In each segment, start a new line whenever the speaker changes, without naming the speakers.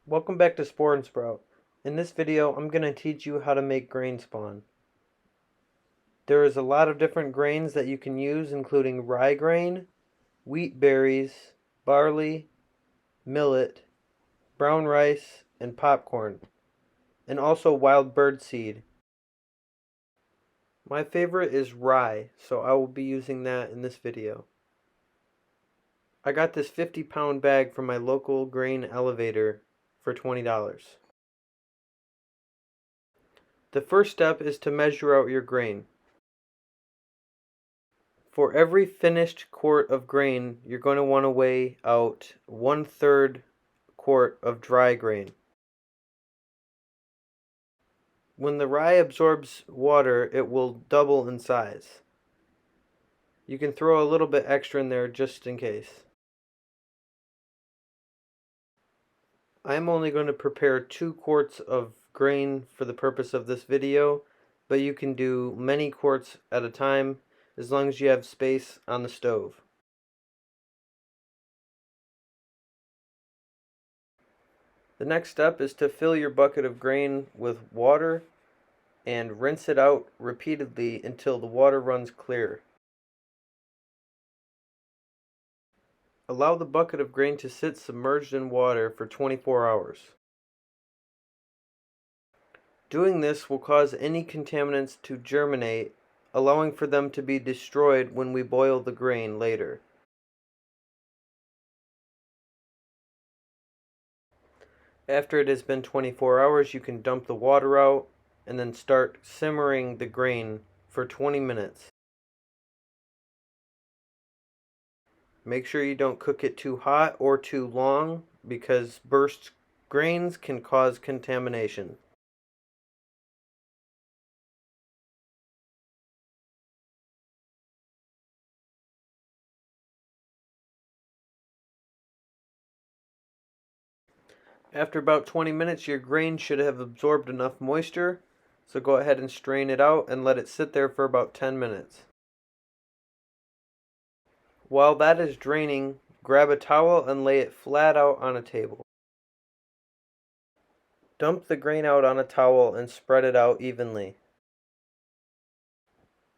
Welcome back to Spore and Sprout. In this video, I'm going to teach you how to make grain spawn. There is a lot of different grains that you can use, including rye grain, wheat berries, barley, millet, brown rice, and popcorn, and also wild bird seed. My favorite is rye, so I will be using that in this video. I got this 50-pound bag from my local grain elevator for $20. The first step is to measure out your grain. For every finished quart of grain, you're going to want to weigh out 1/3 quart of dry grain. When the rye absorbs water, it will double in size. You can throw a little bit extra in there just in case. I'm only going to prepare 2 quarts of grain for the purpose of this video, but you can do many quarts at a time as long as you have space on the stove. The next step is to fill your bucket of grain with water and rinse it out repeatedly until the water runs clear. Allow the bucket of grain to sit submerged in water for 24 hours. Doing this will cause any contaminants to germinate, allowing for them to be destroyed when we boil the grain later. After it has been 24 hours, you can dump the water out and then start simmering the grain for 20 minutes. Make sure you don't cook it too hot or too long because burst grains can cause contamination. After about 20 minutes, your grain should have absorbed enough moisture, so go ahead and strain it out and let it sit there for about 10 minutes. While that is draining, grab a towel and lay it flat out on a table. Dump the grain out on a towel and spread it out evenly.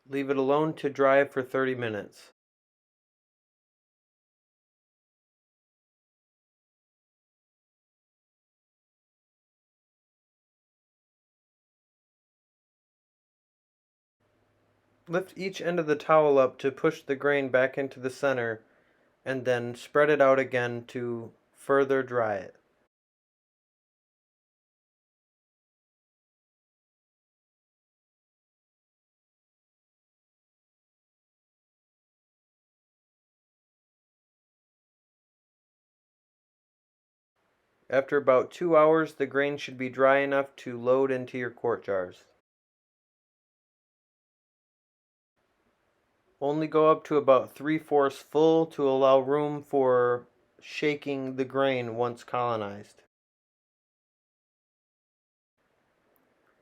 Leave it alone to dry for 30 minutes. Lift each end of the towel up to push the grain back into the center and then spread it out again to further dry it. After about 2 hours, the grain should be dry enough to load into your quart jars. Only go up to about 3/4 full to allow room for shaking the grain once colonized.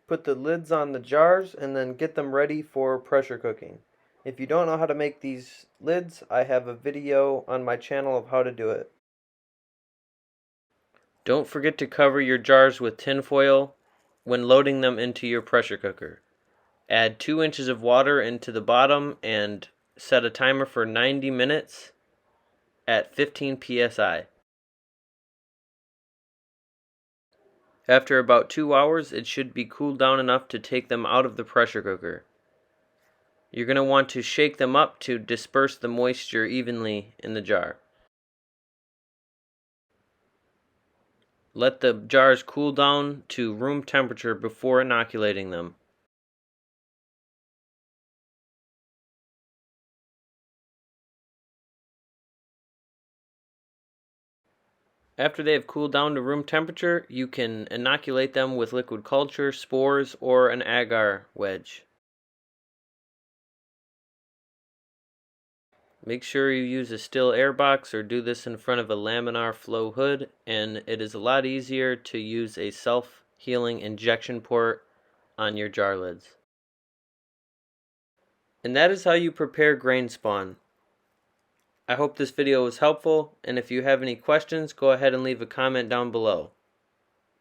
Put the lids on the jars and then get them ready for pressure cooking. If you don't know how to make these lids, I have a video on my channel of how to do it. Don't forget to cover your jars with tin foil when loading them into your pressure cooker. Add 2 inches of water into the bottom and set a timer for 90 minutes at 15 psi. After about 2 hours, it should be cooled down enough to take them out of the pressure cooker. You're going to want to shake them up to disperse the moisture evenly in the jar. Let the jars cool down to room temperature before inoculating them. After they have cooled down to room temperature, you can inoculate them with liquid culture, spores, or an agar wedge. Make sure you use a still air box or do this in front of a laminar flow hood, and it is a lot easier to use a self-healing injection port on your jar lids. And that is how you prepare grain spawn. I hope this video was helpful, and if you have any questions, go ahead and leave a comment down below.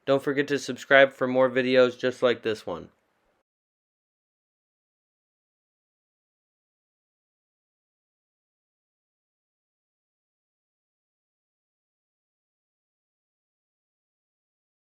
Don't forget to subscribe for more videos just like this one.